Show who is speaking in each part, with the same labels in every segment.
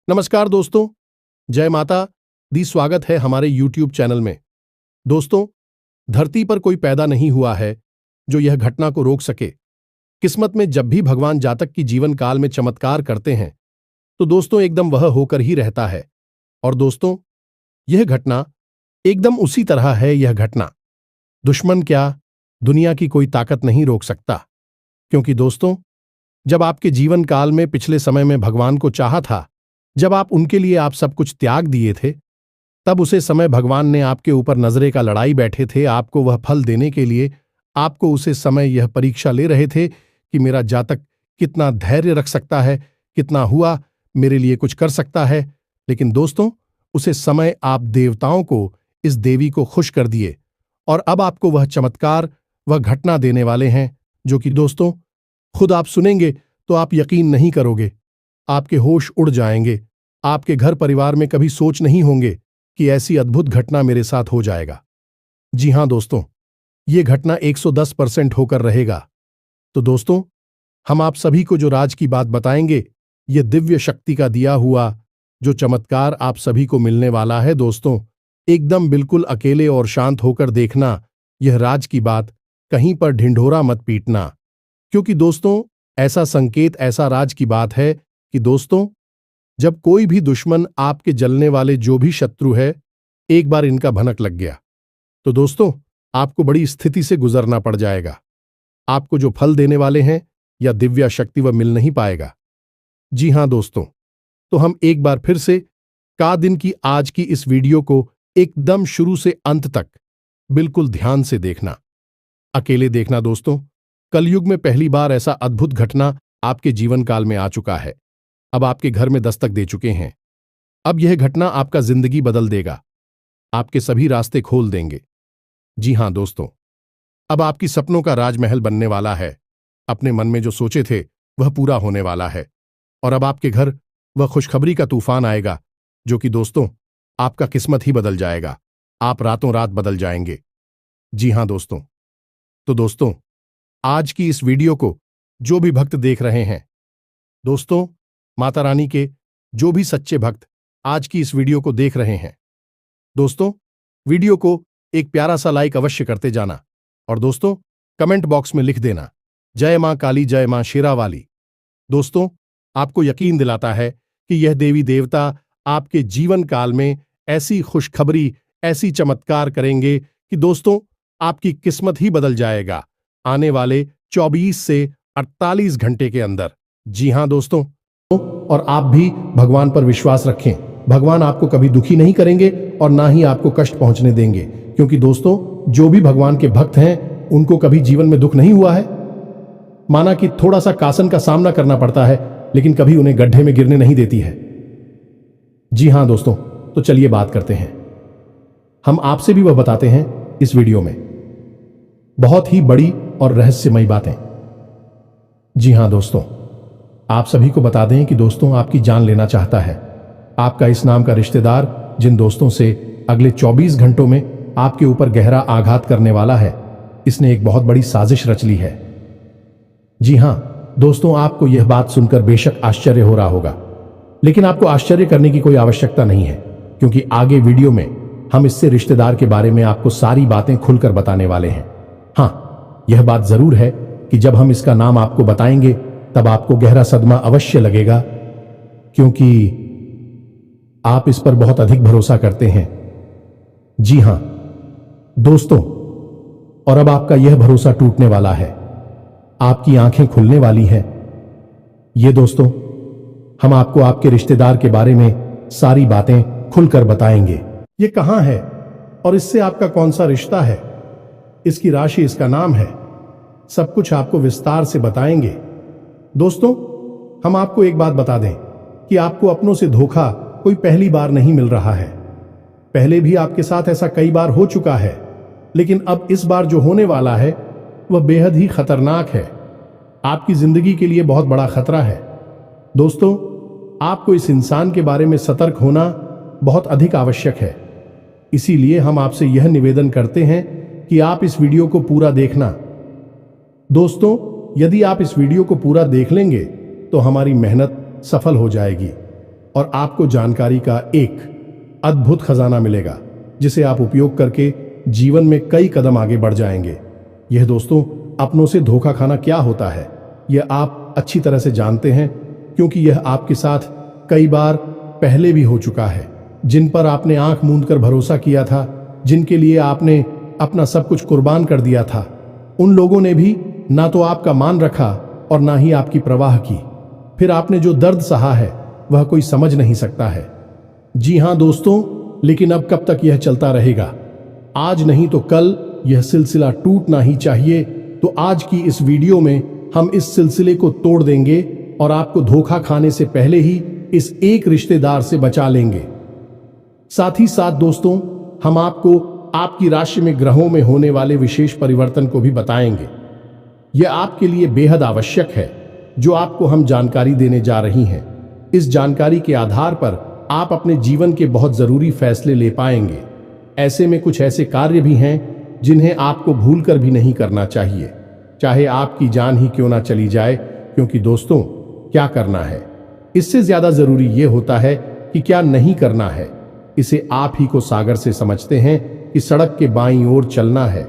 Speaker 1: नमस्कार दोस्तों, जय माता दी। स्वागत है हमारे YouTube चैनल में। दोस्तों, धरती पर कोई पैदा नहीं हुआ है जो यह घटना को रोक सके। किस्मत में जब भी भगवान जातक की जीवन काल में चमत्कार करते हैं तो दोस्तों एकदम वह होकर ही रहता है। और दोस्तों, यह घटना एकदम उसी तरह है। यह घटना दुश्मन क्या, दुनिया की कोई ताकत नहीं रोक सकता। क्योंकि दोस्तों, जब आपके जीवन काल में पिछले समय में भगवान को चाहा था, जब आप उनके लिए आप सब कुछ त्याग दिए थे, तब उसे समय भगवान ने आपके ऊपर नजरे का लड़ाई बैठे थे आपको वह फल देने के लिए। आपको उसे समय यह परीक्षा ले रहे थे कि मेरा जातक कितना धैर्य रख सकता है, कितना हुआ मेरे लिए कुछ कर सकता है। लेकिन दोस्तों, उसे समय आप देवताओं को, इस देवी को खुश कर दिए और अब आपको वह चमत्कार, वह घटना देने वाले हैं जो कि दोस्तों खुद आप सुनेंगे तो आप यकीन नहीं करोगे। आपके होश उड़ जाएंगे। आपके घर परिवार में कभी सोच नहीं होंगे कि ऐसी अद्भुत घटना मेरे साथ हो जाएगा। जी हां दोस्तों, ये घटना 110% होकर रहेगा। तो दोस्तों, हम आप सभी को जो राज की बात बताएंगे, ये दिव्य शक्ति का दिया हुआ जो चमत्कार आप सभी को मिलने वाला है। दोस्तों, एकदम बिल्कुल अकेले और शांत होकर देखना यह राज की बात, कहीं पर ढिंढोरा मत पीटना। क्योंकि दोस्तों, ऐसा संकेत, ऐसा राज की बात है कि दोस्तों, जब कोई भी दुश्मन, आपके जलने वाले जो भी शत्रु है, एक बार इनका भनक लग गया तो दोस्तों आपको बड़ी स्थिति से गुजरना पड़ जाएगा। आपको जो फल देने वाले हैं या दिव्या शक्ति वह मिल नहीं पाएगा। जी हां दोस्तों, तो हम एक बार फिर से का दिन की आज की इस वीडियो को एकदम शुरू से अंत तक बिल्कुल ध्यान से देखना, अकेले देखना। दोस्तों, कलयुग में पहली बार ऐसा अद्भुत घटना आपके जीवन काल में आ चुका है, अब आपके घर में दस्तक दे चुके हैं। अब यह घटना आपका जिंदगी बदल देगा, आपके सभी रास्ते खोल देंगे। जी हां दोस्तों, अब आपकी सपनों का राजमहल बनने वाला है। अपने मन में जो सोचे थे वह पूरा होने वाला है और अब आपके घर वह खुशखबरी का तूफान आएगा जो कि दोस्तों आपका किस्मत ही बदल जाएगा। आप रातों रात बदल जाएंगे। जी हां दोस्तों, तो दोस्तों आज की इस वीडियो को जो भी भक्त देख रहे हैं, दोस्तों माता रानी के जो भी सच्चे भक्त आज की इस वीडियो को देख रहे हैं, दोस्तों वीडियो को एक प्यारा सा लाइक अवश्य करते जाना और दोस्तों कमेंट बॉक्स में लिख देना, जय मां काली, जय मां शेरावाली। दोस्तों, आपको यकीन दिलाता है कि यह देवी देवता आपके जीवन काल में ऐसी खुशखबरी, ऐसी चमत्कार करेंगे कि दोस्तों आपकी किस्मत ही बदल जाएगा आने वाले 24 से 48 घंटे के अंदर। जी हां दोस्तों, और आप भी भगवान पर विश्वास रखें। भगवान आपको कभी दुखी नहीं करेंगे और ना ही आपको कष्ट पहुंचने देंगे। क्योंकि दोस्तों, जो भी भगवान के भक्त हैं उनको कभी जीवन में दुख नहीं हुआ है। माना कि थोड़ा सा कासन का सामना करना पड़ता है, लेकिन कभी उन्हें गड्ढे में गिरने नहीं देती है। जी हां दोस्तों, तो चलिए बात करते हैं। हम आपसे भी वह बताते हैं इस वीडियो में बहुत ही बड़ी और रहस्यमयी बातें। जी हां दोस्तों, आप सभी को बता दें कि दोस्तों आपकी जान लेना चाहता है। आपका इस नाम का रिश्तेदार जिन दोस्तों से अगले 24 घंटों में आपके ऊपर गहरा आघात करने वाला है, इसने एक बहुत बड़ी साजिश रच ली है। जी हां दोस्तों, आपको यह बात सुनकर बेशक आश्चर्य हो रहा होगा, लेकिन आपको आश्चर्य करने की कोई आवश्यकता नहीं है, क्योंकि आगे वीडियो में हम इससे रिश्तेदार के बारे में आपको सारी बातें खुलकर बताने वाले हैं। हां, यह बात जरूर है कि जब हम इसका नाम आपको बताएंगे तब आपको गहरा सदमा अवश्य लगेगा, क्योंकि आप इस पर बहुत अधिक भरोसा करते हैं। जी हां दोस्तों, और अब आपका यह भरोसा टूटने वाला है, आपकी आंखें खुलने वाली हैं। ये दोस्तों, हम आपको आपके रिश्तेदार के बारे में सारी बातें खुलकर बताएंगे। ये कहां है और इससे आपका कौन सा रिश्ता है, इसकी राशि, इसका नाम है, सब कुछ आपको विस्तार से बताएंगे। दोस्तों, हम आपको एक बात बता दें कि आपको अपनों से धोखा कोई पहली बार नहीं मिल रहा है। पहले भी आपके साथ ऐसा कई बार हो चुका है, लेकिन अब इस बार जो होने वाला है वह बेहद ही खतरनाक है। आपकी जिंदगी के लिए बहुत बड़ा खतरा है। दोस्तों, आपको इस इंसान के बारे में सतर्क होना बहुत अधिक आवश्यक है। इसीलिए हम आपसे यह निवेदन करते हैं कि आप इस वीडियो को पूरा देखना। दोस्तों, यदि आप इस वीडियो को पूरा देख लेंगे तो हमारी मेहनत सफल हो जाएगी। और आपको जानकारी का एक अद्भुत खजाना मिलेगा जिसे आप उपयोग करके जीवन में कई कदम आगे बढ़ जाएंगे। यह दोस्तों, अपनों से धोखा खाना क्या होता है यह आप अच्छी तरह से जानते हैं, क्योंकि यह आपके साथ कई बार पहले भी हो चुका है। जिन पर आपने आंख मूंद कर भरोसा किया था, जिनके लिए आपने अपना सब कुछ कुर्बान कर दिया था, उन लोगों ने भी ना तो आपका मान रखा और ना ही आपकी परवाह की। फिर आपने जो दर्द सहा है वह कोई समझ नहीं सकता है। जी हां दोस्तों, लेकिन अब कब तक यह चलता रहेगा? आज नहीं तो कल यह सिलसिला टूटना ही चाहिए। तो आज की इस वीडियो में हम इस सिलसिले को तोड़ देंगे और आपको धोखा खाने से पहले ही इस एक रिश्तेदार से बचा लेंगे। साथ ही साथ दोस्तों, हम आपको आपकी राशि में ग्रहों में होने वाले विशेष परिवर्तन को भी बताएंगे। यह आपके लिए बेहद आवश्यक है जो आपको हम जानकारी देने जा रही हैं। इस जानकारी के आधार पर आप अपने जीवन के बहुत जरूरी फैसले ले पाएंगे। ऐसे में कुछ ऐसे कार्य भी हैं जिन्हें आपको भूलकर भी नहीं करना चाहिए, चाहे आपकी जान ही क्यों ना चली जाए। क्योंकि दोस्तों, क्या करना है इससे ज्यादा जरूरी यह होता है कि क्या नहीं करना है। इसे आप ही को सागर से समझते हैं कि सड़क के बाईं ओर चलना है,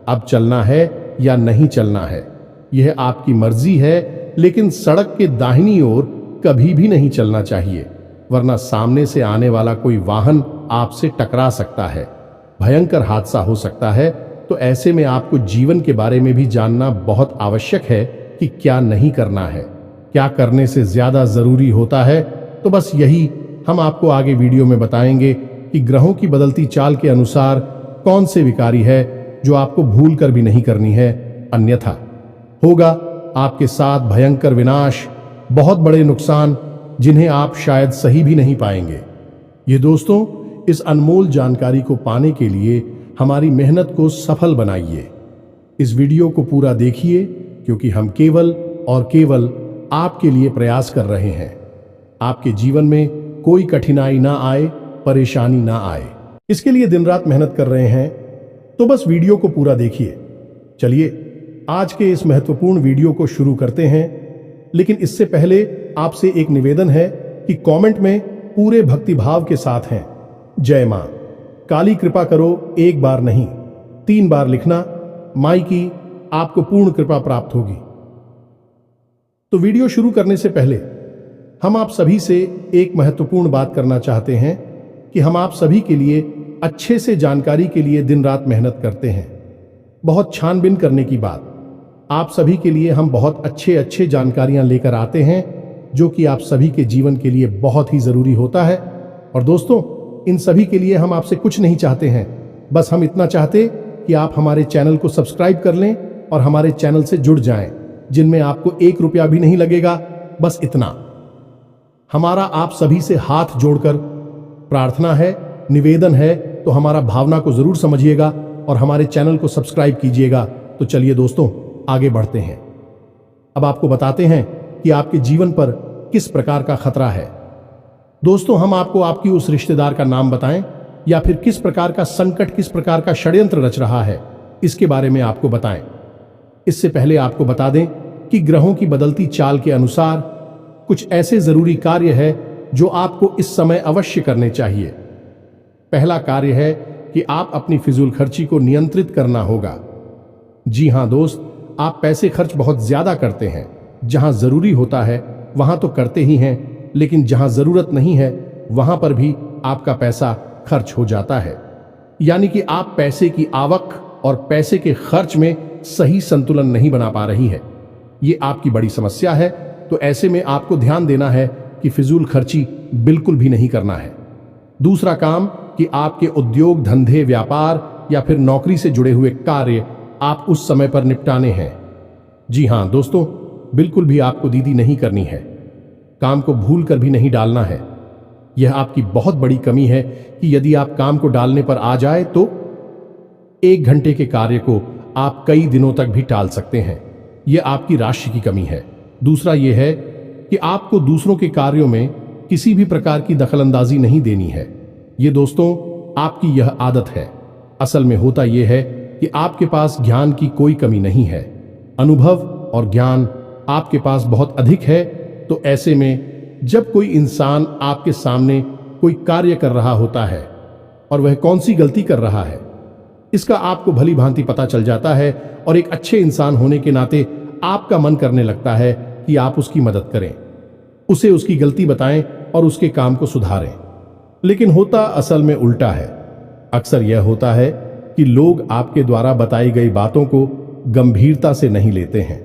Speaker 1: अब चलना है या नहीं चलना है यह आपकी मर्जी है, लेकिन सड़क के दाहिनी ओर कभी भी नहीं चलना चाहिए, वरना सामने से आने वाला कोई वाहन आपसे टकरा सकता है, भयंकर हादसा हो सकता है। तो ऐसे में आपको जीवन के बारे में भी जानना बहुत आवश्यक है कि क्या नहीं करना है, क्या करने से ज्यादा जरूरी होता है। तो बस यही हम आपको आगे वीडियो में बताएंगे कि ग्रहों की बदलती चाल के अनुसार कौन से विकारी है जो आपको भूल कर भी नहीं करनी है, अन्यथा होगा आपके साथ भयंकर विनाश, बहुत बड़े नुकसान जिन्हें आप शायद सही भी नहीं पाएंगे। ये दोस्तों, इस अनमोल जानकारी को पाने के लिए हमारी मेहनत को सफल बनाइए। इस वीडियो को पूरा देखिए, क्योंकि हम केवल और केवल आपके लिए प्रयास कर रहे हैं। आपके जीवन में कोई कठिनाई ना आए, परेशानी ना आए, इसके लिए दिन रात मेहनत कर रहे हैं। तो बस वीडियो को पूरा देखिए। चलिए आज के इस महत्वपूर्ण वीडियो को शुरू करते हैं, लेकिन इससे पहले आपसे एक निवेदन है कि कमेंट में पूरे भक्तिभाव के साथ हैं जय मां काली कृपा करो, एक बार नहीं 3 बार लिखना। माई की आपको पूर्ण कृपा प्राप्त होगी। तो वीडियो शुरू करने से पहले हम आप सभी से एक महत्वपूर्ण बात करना चाहते हैं कि हम आप सभी के लिए अच्छे से जानकारी के लिए दिन रात मेहनत करते हैं। बहुत छानबीन करने की बात, आप सभी के लिए हम बहुत अच्छे जानकारियां लेकर आते हैं जो कि आप सभी के जीवन के लिए बहुत ही जरूरी होता है। और दोस्तों, इन सभी के लिए हम आपसे कुछ नहीं चाहते हैं, बस हम इतना चाहते कि आप हमारे चैनल को सब्सक्राइब कर लें और हमारे चैनल से जुड़ जाएं, जिनमें आपको 1 रुपया भी नहीं लगेगा। बस इतना हमारा आप सभी से हाथ जोड़कर प्रार्थना है, निवेदन है। तो हमारा भावना को जरूर समझिएगा और हमारे चैनल को सब्सक्राइब कीजिएगा। तो चलिए दोस्तों, आगे बढ़ते हैं। अब आपको बताते हैं कि आपके जीवन पर किस प्रकार का खतरा है। दोस्तों, हम आपको आपकी उस रिश्तेदार का नाम बताएं या फिर किस प्रकार का संकट, किस प्रकार का षड्यंत्र रच रहा है, इसके बारे में आपको बताएं। इससे पहले आपको बता दें कि ग्रहों की बदलती चाल के अनुसार कुछ ऐसे जरूरी कार्य है जो आपको इस समय अवश्य करने चाहिए। पहला कार्य है कि आप अपनी फिजूल खर्ची को नियंत्रित करना होगा। जी हां दोस्त, आप पैसे खर्च बहुत ज्यादा करते हैं। जहां जरूरी होता है वहां तो करते ही हैं, लेकिन जहां जरूरत नहीं है वहां पर भी आपका पैसा खर्च हो जाता है। यानी कि आप पैसे की आवक और पैसे के खर्च में सही संतुलन नहीं बना पा रही है। ये आपकी बड़ी समस्या है। तो ऐसे में आपको ध्यान देना है कि फिजूल खर्ची बिल्कुल भी नहीं करना है। दूसरा काम कि आपके उद्योग, धंधे, व्यापार या फिर नौकरी से जुड़े हुए कार्य आप उस समय पर निपटाने हैं। जी हां दोस्तों, बिल्कुल भी आपको दीदी नहीं करनी है, काम को भूल कर भी नहीं डालना है। यह आपकी बहुत बड़ी कमी है कि यदि आप काम को डालने पर आ जाए तो 1 घंटे के कार्य को आप कई दिनों तक भी टाल सकते हैं। यह आपकी राशि की कमी है। दूसरा यह है कि आपको दूसरों के कार्यों में किसी भी प्रकार की दखलंदाजी नहीं देनी है। ये दोस्तों, आपकी यह आदत है। असल में होता यह है कि आपके पास ज्ञान की कोई कमी नहीं है। अनुभव और ज्ञान आपके पास बहुत अधिक है। तो ऐसे में जब कोई इंसान आपके सामने कोई कार्य कर रहा होता है और वह कौन सी गलती कर रहा है, इसका आपको भली भांति पता चल जाता है और एक अच्छे इंसान होने के नाते आपका मन करने लगता है कि आप उसकी मदद करें, उसे उसकी गलती बताएं और उसके काम को सुधारें। लेकिन होता असल में उल्टा है। अक्सर यह होता है कि लोग आपके द्वारा बताई गई बातों को गंभीरता से नहीं लेते हैं।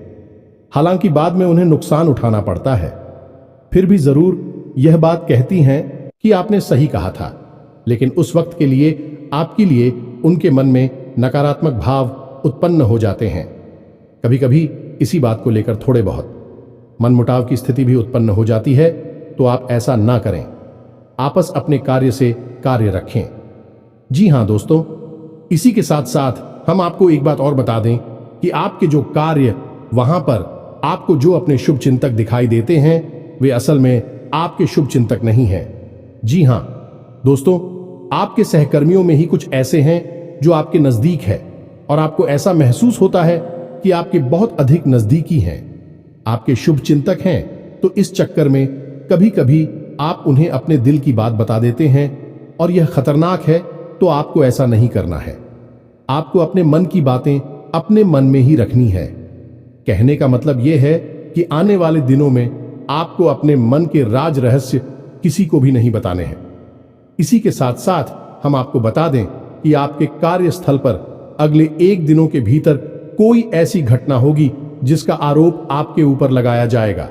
Speaker 1: हालांकि बाद में उन्हें नुकसान उठाना पड़ता है। फिर भी जरूर यह बात कहती हैं कि आपने सही कहा था, लेकिन उस वक्त के लिए आपके लिए उनके मन में नकारात्मक भाव उत्पन्न हो जाते हैं। कभी कभी इसी बात को लेकर थोड़े बहुत मनमुटाव की स्थिति भी उत्पन्न हो जाती है। तो आप ऐसा ना करें, आपस अपने कार्य से कार्य रखें। जी हां दोस्तों, इसी के साथ साथ हम आपको एक बात और बता दें कि आपके जो कार्य वहां पर आपको जो अपने शुभ चिंतक दिखाई देते हैं, वे असल में आपके शुभ चिंतक नहीं हैं। जी हां दोस्तों, आपके सहकर्मियों में ही कुछ ऐसे हैं जो आपके नजदीक है और आपको ऐसा महसूस होता है कि आपके बहुत अधिक नजदीकी हैं, आपके शुभ चिंतक हैं। तो इस चक्कर में कभी कभी आप उन्हें अपने दिल की बात बता देते हैं और यह खतरनाक है। तो आपको ऐसा नहीं करना है। आपको अपने मन की बातें अपने मन में ही रखनी है। कहने का मतलब यह है कि आने वाले दिनों में आपको अपने मन के राज रहस्य किसी को भी नहीं बताने हैं। इसी के साथ साथ हम आपको बता दें कि आपके कार्यस्थल पर अगले 1 दिनों के भीतर कोई ऐसी घटना होगी जिसका आरोप आपके ऊपर लगाया जाएगा।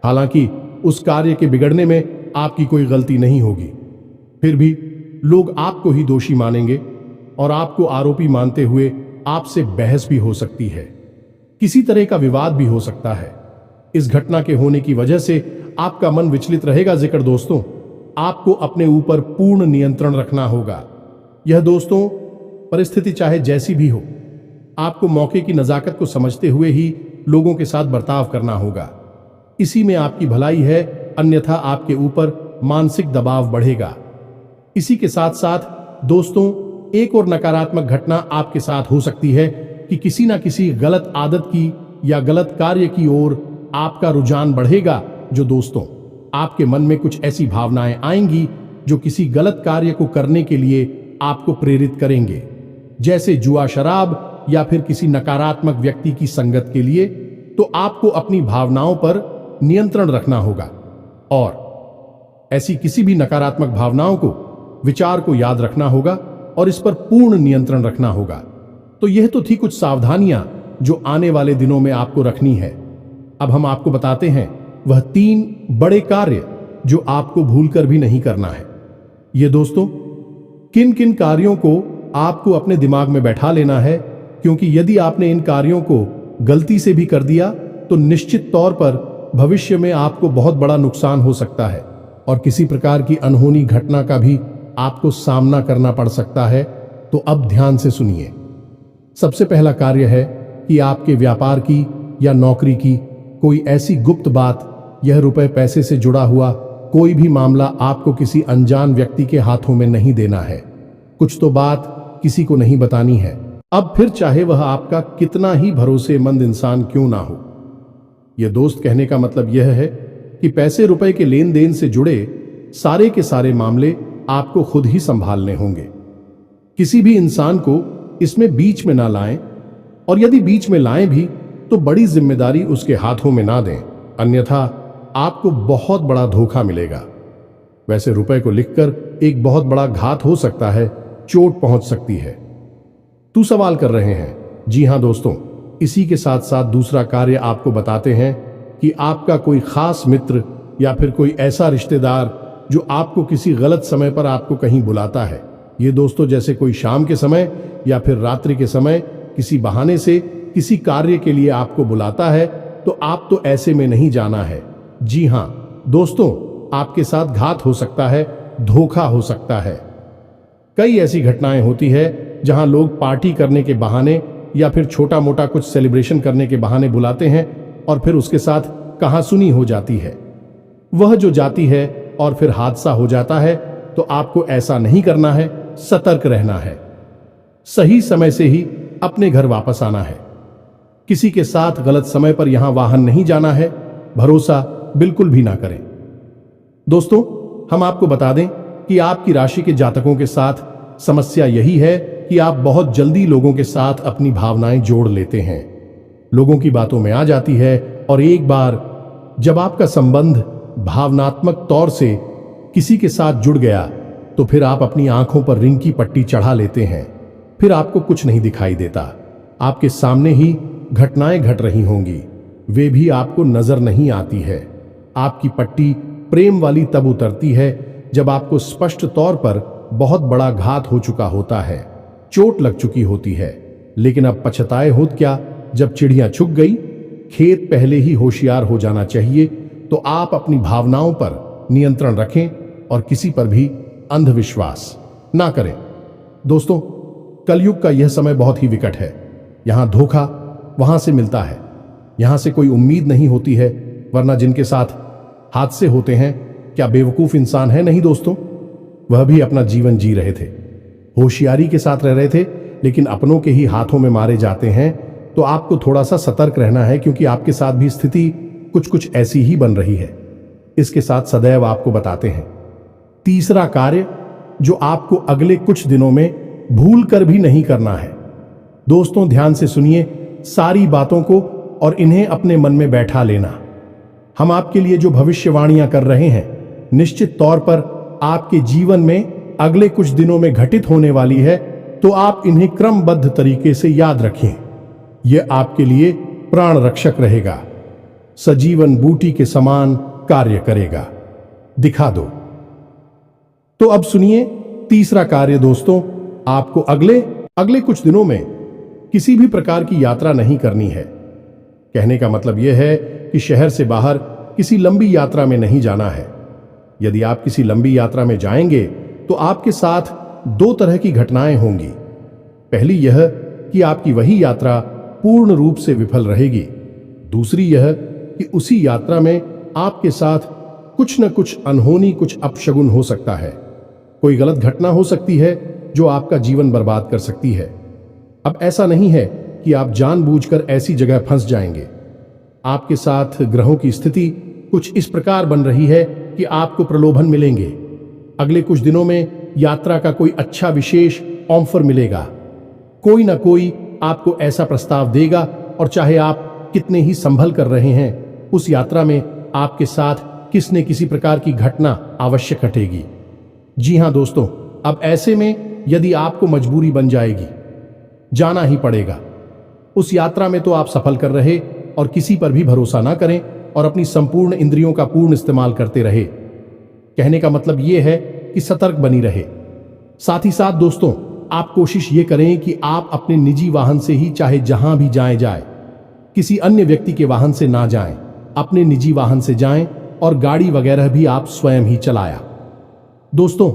Speaker 1: हालांकि उस कार्य के बिगड़ने में आपकी कोई गलती नहीं होगी, फिर भी लोग आपको ही दोषी मानेंगे और आपको आरोपी मानते हुए आपसे बहस भी हो सकती है। किसी तरह का विवाद भी हो सकता है। इस घटना के होने की वजह से आपका मन विचलित रहेगा। जिक्र दोस्तों, आपको अपने ऊपर पूर्ण नियंत्रण रखना होगा। यह दोस्तों परिस्थिति चाहे जैसी भी हो, आपको मौके की नजाकत को समझते हुए ही लोगों के साथ बर्ताव करना होगा। इसी में आपकी भलाई है, अन्यथा आपके ऊपर मानसिक दबाव बढ़ेगा। इसी के साथ साथ दोस्तों, एक और नकारात्मक घटना आपके साथ हो सकती है कि किसी ना किसी गलत आदत की या गलत कार्य की ओर आपका रुझान बढ़ेगा। जो दोस्तों, आपके मन में कुछ ऐसी भावनाएं आएंगी जो किसी गलत कार्य को करने के लिए आपको प्रेरित करेंगे, जैसे जुआ, शराब या फिर किसी नकारात्मक व्यक्ति की संगत के लिए। तो आपको अपनी भावनाओं पर नियंत्रण रखना होगा और ऐसी किसी भी नकारात्मक भावनाओं को, विचार को याद रखना होगा और इस पर पूर्ण नियंत्रण रखना होगा। तो यह तो थी कुछ सावधानियां जो आने वाले दिनों में आपको रखनी है। अब हम आपको बताते हैं वह 3 बड़े कार्य जो आपको भूलकर भी नहीं करना है। ये दोस्तों, किन किन कार्यों को आपको अपने दिमाग में बैठा लेना है, क्योंकि यदि आपने इन कार्यों को गलती से भी कर दिया तो निश्चित तौर पर भविष्य में आपको बहुत बड़ा नुकसान हो सकता है और किसी प्रकार की अनहोनी घटना का भी आपको सामना करना पड़ सकता है। तो अब ध्यान से सुनिए। सबसे पहला कार्य है कि आपके व्यापार की या नौकरी की कोई ऐसी गुप्त बात, यह रुपए पैसे से जुड़ा हुआ कोई भी मामला आपको किसी अनजान व्यक्ति के हाथों में नहीं देना है। कुछ तो बात किसी को नहीं बतानी है। अब फिर चाहे वह आपका कितना ही भरोसेमंद इंसान क्यों ना हो। यह दोस्त, कहने का मतलब यह है कि पैसे रुपए के लेन देन से जुड़े सारे के सारे मामले आपको खुद ही संभालने होंगे। किसी भी इंसान को इसमें बीच में ना लाएं, और यदि बीच में लाएं भी तो बड़ी जिम्मेदारी उसके हाथों में ना दें, अन्यथा आपको बहुत बड़ा धोखा मिलेगा। वैसे रुपए को लिखकर एक बहुत बड़ा घात हो सकता है, चोट पहुंच सकती है। तू सवाल कर रहे हैं? जी हां दोस्तों, इसी के साथ साथ दूसरा कार्य आपको बताते हैं कि आपका कोई खास मित्र या फिर कोई ऐसा रिश्तेदार जो आपको किसी गलत समय पर आपको कहीं बुलाता है। ये दोस्तों, जैसे कोई शाम के समय या फिर रात्रि के समय किसी बहाने से किसी कार्य के लिए आपको बुलाता है, तो आप तो ऐसे में नहीं जाना है। जी हां दोस्तों, आपके साथ घात हो सकता है, धोखा हो सकता है। कई ऐसी घटनाएं होती है जहां लोग पार्टी करने के बहाने या फिर छोटा मोटा कुछ सेलिब्रेशन करने के बहाने बुलाते हैं और फिर उसके साथ कहासुनी हो जाती है। वह जो जाती है और फिर हादसा हो जाता है। तो आपको ऐसा नहीं करना है, सतर्क रहना है। सही समय से ही अपने घर वापस आना है। किसी के साथ गलत समय पर यहां वाहन नहीं जाना है। भरोसा बिल्कुल भी ना करें। दोस्तों, हम आपको बता दें कि आपकी राशि के जातकों के साथ समस्या यही है कि आप बहुत जल्दी लोगों के साथ अपनी भावनाएं जोड़ लेते हैं, लोगों की बातों में आ जाती है, और एक बार जब आपका संबंध भावनात्मक तौर से किसी के साथ जुड़ गया तो फिर आप अपनी आंखों पर रिंग की पट्टी चढ़ा लेते हैं। फिर आपको कुछ नहीं दिखाई देता, आपके सामने ही घटनाएं घट रही होंगी, वे भी आपको नजर नहीं आती है। आपकी पट्टी प्रेम वाली तब उतरती है जब आपको स्पष्ट तौर पर बहुत बड़ा घात हो चुका होता है, चोट लग चुकी होती है। लेकिन अब पछताए होत क्या, जब चिड़िया छुप गई। खेत पहले ही होशियार हो जाना चाहिए। तो आप अपनी भावनाओं पर नियंत्रण रखें और किसी पर भी अंधविश्वास ना करें। दोस्तों, कलयुग का यह समय बहुत ही विकट है। यहां धोखा वहां से मिलता है, यहां से कोई उम्मीद नहीं होती है, वरना जिनके साथ हादसे होते हैं क्या बेवकूफ इंसान है? नहीं दोस्तों, वह भी अपना जीवन जी रहे थे, होशियारी के साथ रह रहे थे, लेकिन अपनों के ही हाथों में मारे जाते हैं। तो आपको थोड़ा सा सतर्क रहना है, क्योंकि आपके साथ भी स्थिति कुछ ऐसी ही बन रही है। इसके साथ सदैव आपको बताते हैं, तीसरा कार्य जो आपको अगले कुछ दिनों में भूल कर भी नहीं करना है। दोस्तों, ध्यान से सुनिए सारी बातों को और इन्हें अपने मन में बैठा लेना। हम आपके लिए जो भविष्यवाणियां कर रहे हैं, निश्चित तौर पर आपके जीवन में अगले कुछ दिनों में घटित होने वाली है, तो आप इन्हें क्रमबद्ध तरीके से याद रखें। यह आपके लिए प्राण रक्षक रहेगा, सजीवन बूटी के समान कार्य करेगा। दिखा दो। तो अब सुनिए तीसरा कार्य। दोस्तों, आपको अगले कुछ दिनों में किसी भी प्रकार की यात्रा नहीं करनी है। कहने का मतलब यह है कि शहर से बाहर किसी लंबी यात्रा में नहीं जाना है। यदि आप किसी लंबी यात्रा में जाएंगे तो आपके साथ दो तरह की घटनाएं होंगी। पहली यह कि आपकी वही यात्रा पूर्ण रूप से विफल रहेगी। दूसरी यह कि उसी यात्रा में आपके साथ कुछ न कुछ अनहोनी, कुछ अपशगुन हो सकता है। कोई गलत घटना हो सकती है जो आपका जीवन बर्बाद कर सकती है। अब ऐसा नहीं है कि आप जानबूझकर ऐसी जगह फंस जाएंगे। आपके साथ ग्रहों की स्थिति कुछ इस प्रकार बन रही है कि आपको प्रलोभन मिलेंगे। अगले कुछ दिनों में यात्रा का कोई अच्छा विशेष ऑफर मिलेगा। कोई ना कोई आपको ऐसा प्रस्ताव देगा, और चाहे आप कितने ही संभल कर रहे हैं, उस यात्रा में आपके साथ किसी किसी प्रकार की घटना अवश्य घटेगी। जी हां दोस्तों, अब ऐसे में यदि आपको मजबूरी बन जाएगी, जाना ही पड़ेगा। उस यात्रा में तो आप सफल कर रहे और किसी पर भी भरोसा ना करें और अपनी संपूर्ण इंद्रियों का पूर्ण इस्तेमाल करते रहे। कहने का मतलब यह है कि सतर्क बनी रहे। साथ ही साथ दोस्तों, आप कोशिश ये करें कि आप अपने निजी वाहन से ही चाहे जहां भी जाए, किसी अन्य व्यक्ति के वाहन से ना जाएं, अपने निजी वाहन से जाएं, और गाड़ी वगैरह भी आप स्वयं ही चलाया। दोस्तों,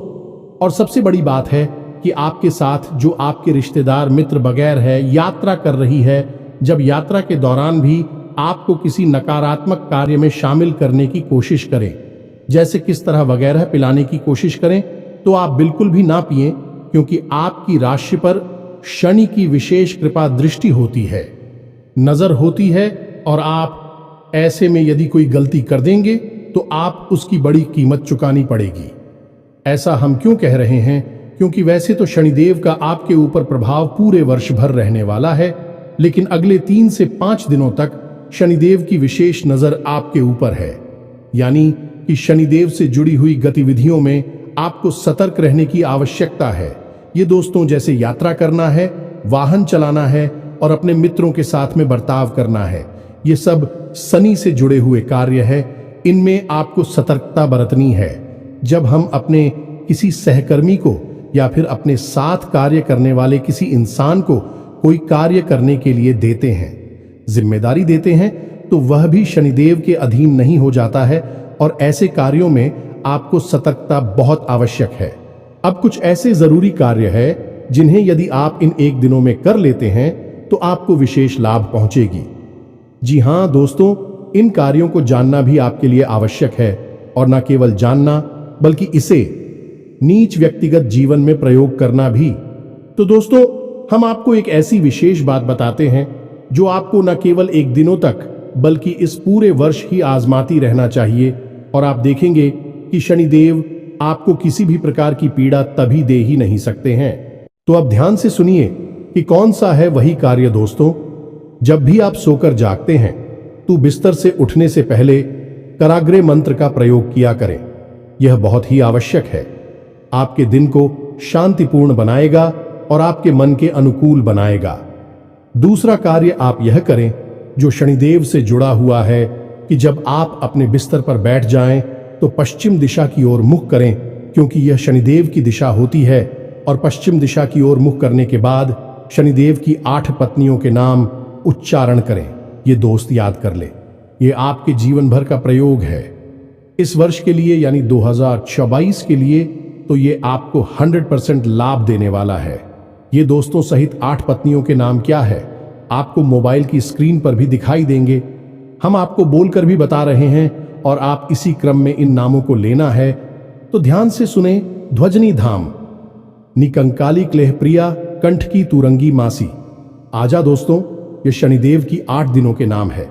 Speaker 1: और सबसे बड़ी बात है कि आपके साथ जो आपके रिश्तेदार, मित्र वगैरह है, यात्रा कर रही है, जब यात्रा के दौरान भी आपको किसी नकारात्मक कार्य में शामिल करने की कोशिश करें, जैसे किस तरह वगैरह पिलाने की कोशिश करें, तो आप बिल्कुल भी ना पिएं, क्योंकि आपकी राशि पर शनि की विशेष कृपा दृष्टि होती है, नजर होती है, और आप ऐसे में यदि कोई गलती कर देंगे तो आप उसकी बड़ी कीमत चुकानी पड़ेगी। ऐसा हम क्यों कह रहे हैं? क्योंकि वैसे तो शनिदेव का आपके ऊपर प्रभाव पूरे वर्ष भर रहने वाला है, लेकिन अगले 3 से 5 दिनों तक शनिदेव की विशेष नजर आपके ऊपर है। यानी कि शनिदेव से जुड़ी हुई गतिविधियों में आपको सतर्क रहने की आवश्यकता है। ये दोस्तों, जैसे यात्रा करना है, वाहन चलाना है और अपने मित्रों के साथ में बर्ताव करना है, ये सब शनि से जुड़े हुए कार्य है। इनमें आपको सतर्कता बरतनी है। जब हम अपने किसी सहकर्मी को या फिर अपने साथ कार्य करने वाले किसी इंसान को कोई कार्य करने के लिए देते हैं, जिम्मेदारी देते हैं, तो वह भी शनिदेव के अधीन नहीं हो जाता है, और ऐसे कार्यों में आपको सतर्कता बहुत आवश्यक है। अब कुछ ऐसे जरूरी कार्य है जिन्हें यदि आप इन 1 दिनों में कर लेते हैं तो आपको विशेष लाभ पहुंचेगी। जी हां दोस्तों, इन कार्यों को जानना भी आपके लिए आवश्यक है, और न केवल जानना बल्कि इसे नीच व्यक्तिगत जीवन में प्रयोग करना भी। तो दोस्तों, हम आपको एक ऐसी विशेष बात बताते हैं जो आपको न केवल 1 दिनों तक बल्कि इस पूरे वर्ष ही आजमाती रहना चाहिए, और आप देखेंगे कि शनिदेव आपको किसी भी प्रकार की पीड़ा तभी दे ही नहीं सकते हैं। तो अब ध्यान से सुनिए कि कौन सा है वही कार्य दोस्तों। जब भी आप सोकर जागते हैं तो बिस्तर से उठने से पहले कराग्रे मंत्र का प्रयोग किया करें। यह बहुत ही आवश्यक है, आपके दिन को शांतिपूर्ण बनाएगा और आपके मन के अनुकूल बनाएगा। दूसरा कार्य आप यह करें जो शनिदेव से जुड़ा हुआ है कि जब आप अपने बिस्तर पर बैठ जाएं तो पश्चिम दिशा की ओर मुख करें, क्योंकि यह शनिदेव की दिशा होती है। और पश्चिम दिशा की ओर मुख करने के बाद शनिदेव की 8 पत्नियों के नाम उच्चारण करें। ये दोस्त याद कर ले, ये आपके जीवन भर का प्रयोग है। इस वर्ष के लिए यानी 2024 के लिए तो ये आपको 100% लाभ देने वाला है। ये दोस्तों सहित 8 पत्नियों के नाम क्या है आपको मोबाइल की स्क्रीन पर भी दिखाई देंगे। हम आपको बोलकर भी बता रहे हैं और आप इसी क्रम में इन नामों को लेना है। तो ध्यान से सुने। ध्वजनी धाम, निकंकाली क्लेह प्रिया, कंठ की तुरंगी मासी। आजा दोस्तों, ये शनिदेव की 8 दिनों के नाम है।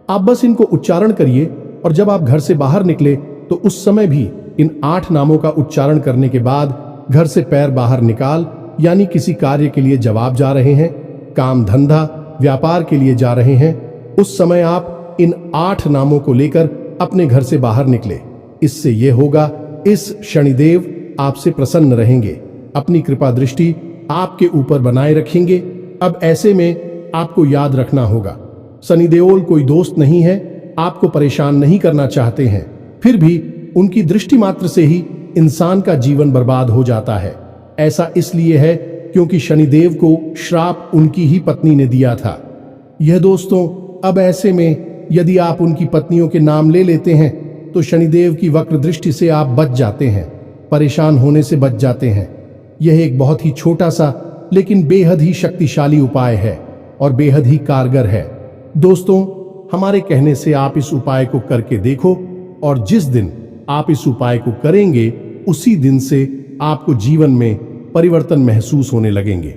Speaker 1: आप बस इनको उच्चारण करिए और जब आप घर से बाहर निकले तो उस समय भी इन 8 नामों का उच्चारण करने के बाद घर से पैर बाहर निकाल, यानी किसी कार्य के लिए जवाब जा रहे हैं, काम धंधा व्यापार के लिए जा रहे हैं, उस समय आप इन 8 नामों को लेकर अपने घर से बाहर निकले। इससे यह होगा, इस शनिदेव आपसे प्रसन्न रहेंगे, अपनी कृपा दृष्टि आपके ऊपर बनाए रखेंगे। अब ऐसे में आपको याद रखना होगा, शनिदेव कोई दोस्त नहीं है, आपको परेशान नहीं करना चाहते हैं, फिर भी उनकी दृष्टि मात्र से ही इंसान का जीवन बर्बाद हो जाता है। ऐसा इसलिए है क्योंकि शनिदेव को श्राप उनकी ही पत्नी ने दिया था। यह दोस्तों, अब ऐसे में यदि आप उनकी पत्नियों के नाम ले लेते हैं तो शनिदेव की वक्र दृष्टि से आप बच जाते हैं, परेशान होने से बच जाते हैं। यह एक बहुत ही छोटा सा लेकिन बेहद ही शक्तिशाली उपाय है और बेहद ही कारगर है। दोस्तों, हमारे कहने से आप इस उपाय को करके देखो और जिस दिन आप इस उपाय को करेंगे उसी दिन से आपको जीवन में परिवर्तन महसूस होने लगेंगे।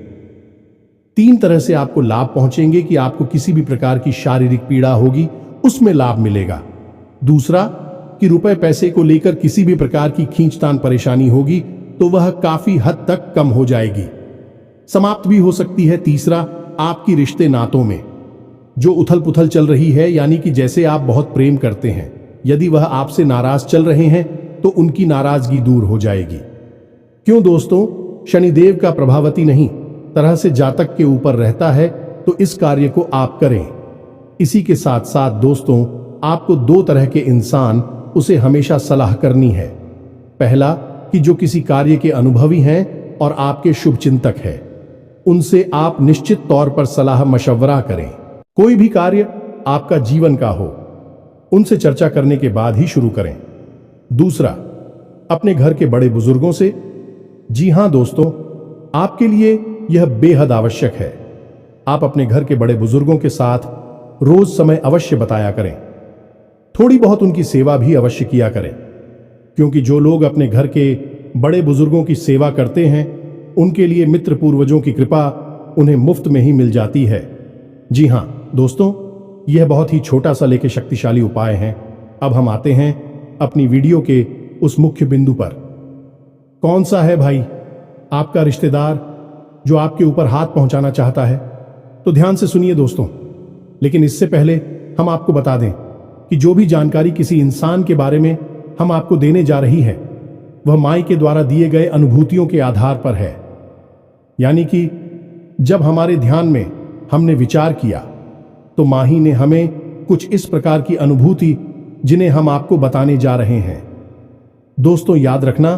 Speaker 1: 3 तरह से आपको लाभ पहुंचेंगे कि आपको किसी भी प्रकार की शारीरिक पीड़ा होगी उसमें लाभ मिलेगा। दूसरा कि रुपए पैसे को लेकर किसी भी प्रकार की खींचतान परेशानी होगी तो वह काफी हद तक कम हो जाएगी, समाप्त भी हो सकती है। तीसरा, आपकी रिश्ते नातों में जो उथल पुथल चल रही है, यानी कि जैसे आप बहुत प्रेम करते हैं, यदि वह आपसे नाराज चल रहे हैं तो उनकी नाराजगी दूर हो जाएगी। क्यों दोस्तों, शनिदेव का प्रभावती नहीं तरह से जातक के ऊपर रहता है, तो इस कार्य को आप करें। इसी के साथ साथ दोस्तों, आपको 2 तरह के इंसान उसे हमेशा सलाह करनी है। पहला कि जो किसी कार्य के अनुभवी हैं और आपके शुभ चिंतक हैं, उनसे आप निश्चित तौर पर सलाह मशवरा करें। कोई भी कार्य आपका जीवन का हो, उनसे चर्चा करने के बाद ही शुरू करें। दूसरा, अपने घर के बड़े बुजुर्गों से। जी हां दोस्तों, आपके लिए यह बेहद आवश्यक है। आप अपने घर के बड़े बुजुर्गों के साथ रोज समय अवश्य बताया करें। थोड़ी बहुत उनकी सेवा भी अवश्य किया करें, क्योंकि जो लोग अपने घर के बड़े बुजुर्गों की सेवा करते हैं उनके लिए मित्र पूर्वजों की कृपा उन्हें मुफ्त में ही मिल जाती है। जी हां दोस्तों, यह बहुत ही छोटा सा लेकिन शक्तिशाली उपाय है। अब हम आते हैं अपनी वीडियो के उस मुख्य बिंदु पर। कौन सा है भाई आपका रिश्तेदार जो आपके ऊपर हाथ पहुंचाना चाहता है? तो ध्यान से सुनिए दोस्तों, लेकिन इससे पहले हम आपको बता दें कि जो भी जानकारी किसी इंसान के बारे में हम आपको देने जा रही है वह माई के द्वारा दिए गए अनुभूतियों के आधार पर है। यानी कि जब हमारे ध्यान में हमने विचार किया तो माही ने हमें कुछ इस प्रकार की अनुभूति जिन्हें हम आपको बताने जा रहे हैं। दोस्तों, याद रखना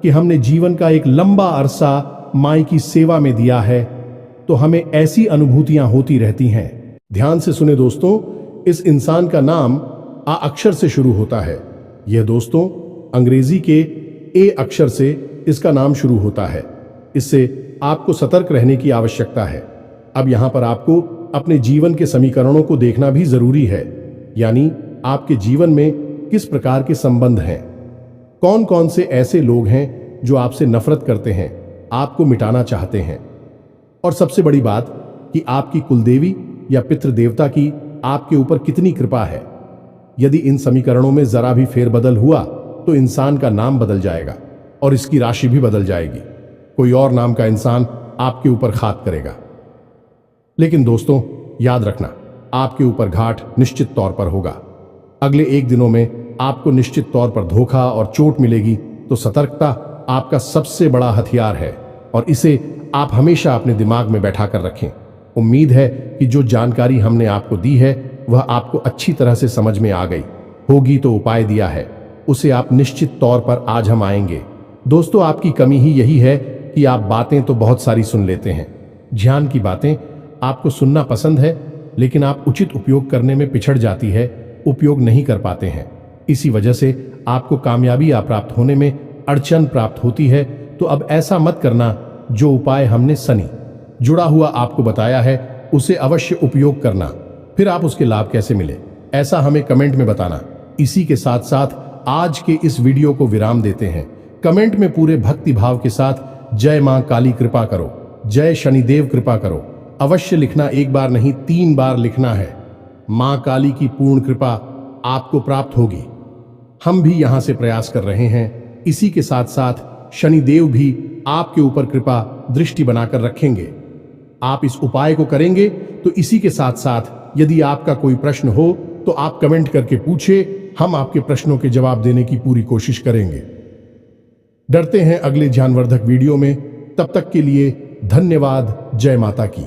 Speaker 1: कि हमने जीवन का एक लंबा अरसा माई की सेवा में दिया है, तो हमें ऐसी अनुभूतियां होती रहती हैं। ध्यान से सुने दोस्तों, इस इंसान का नाम आ अक्षर से शुरू होता है। यह दोस्तों अंग्रेजी के ए अक्षर से इसका नाम शुरू होता है। इससे आपको सतर्क रहने की आवश्यकता है। अब यहां पर आपको अपने जीवन के समीकरणों को देखना भी जरूरी है, यानी आपके जीवन में किस प्रकार के संबंध हैं, कौन कौन से ऐसे लोग हैं जो आपसे नफरत करते हैं, आपको मिटाना चाहते हैं, और सबसे बड़ी बात कि आपकी कुलदेवी या पितृदेवता की आपके ऊपर कितनी कृपा है। यदि इन समीकरणों में जरा भी फेरबदल हुआ तो इंसान का नाम बदल जाएगा और इसकी राशि भी बदल जाएगी। कोई और नाम का इंसान आपके ऊपर घात करेगा। लेकिन दोस्तों, याद रखना, आपके ऊपर घाट निश्चित तौर पर होगा। अगले 1 दिनों में आपको निश्चित तौर पर धोखा और चोट मिलेगी। तो सतर्कता आपका सबसे बड़ा हथियार है और इसे आप हमेशा अपने दिमाग में बैठा कर रखें। उम्मीद है कि जो जानकारी हमने आपको दी है वह आपको अच्छी तरह से समझ में आ गई होगी। तो उपाय दिया है उसे आप निश्चित तौर पर आज हम आएंगे। दोस्तों, आपकी कमी ही यही है कि आप बातें तो बहुत सारी सुन लेते हैं, ध्यान की बातें आपको सुनना पसंद है, लेकिन आप उचित उपयोग करने में पिछड़ जाती है, उपयोग नहीं कर पाते हैं। इसी वजह से आपको कामयाबी प्राप्त होने में अड़चन प्राप्त होती है। तो अब ऐसा मत करना। जो उपाय हमने सनी जुड़ा हुआ आपको बताया है उसे अवश्य उपयोग करना। फिर आप उसके लाभ कैसे मिले, ऐसा हमें कमेंट में बताना। इसी के साथ साथ आज के इस वीडियो को विराम देते हैं। कमेंट में पूरे भक्ति भाव के साथ जय मां काली कृपा करो, जय शनिदेव कृपा करो अवश्य लिखना। 1 बार नहीं 3 बार लिखना है। मां काली की पूर्ण कृपा आपको प्राप्त होगी। हम भी यहां से प्रयास कर रहे हैं। इसी के साथ साथ शनिदेव भी आपके ऊपर कृपा दृष्टि बनाकर रखेंगे। आप इस उपाय को करेंगे। तो इसी के साथ साथ यदि आपका कोई प्रश्न हो तो आप कमेंट करके पूछे, हम आपके प्रश्नों के जवाब देने की पूरी कोशिश करेंगे। डरते हैं अगले ज्ञानवर्धक वीडियो में। तब तक के लिए धन्यवाद। जय माता की।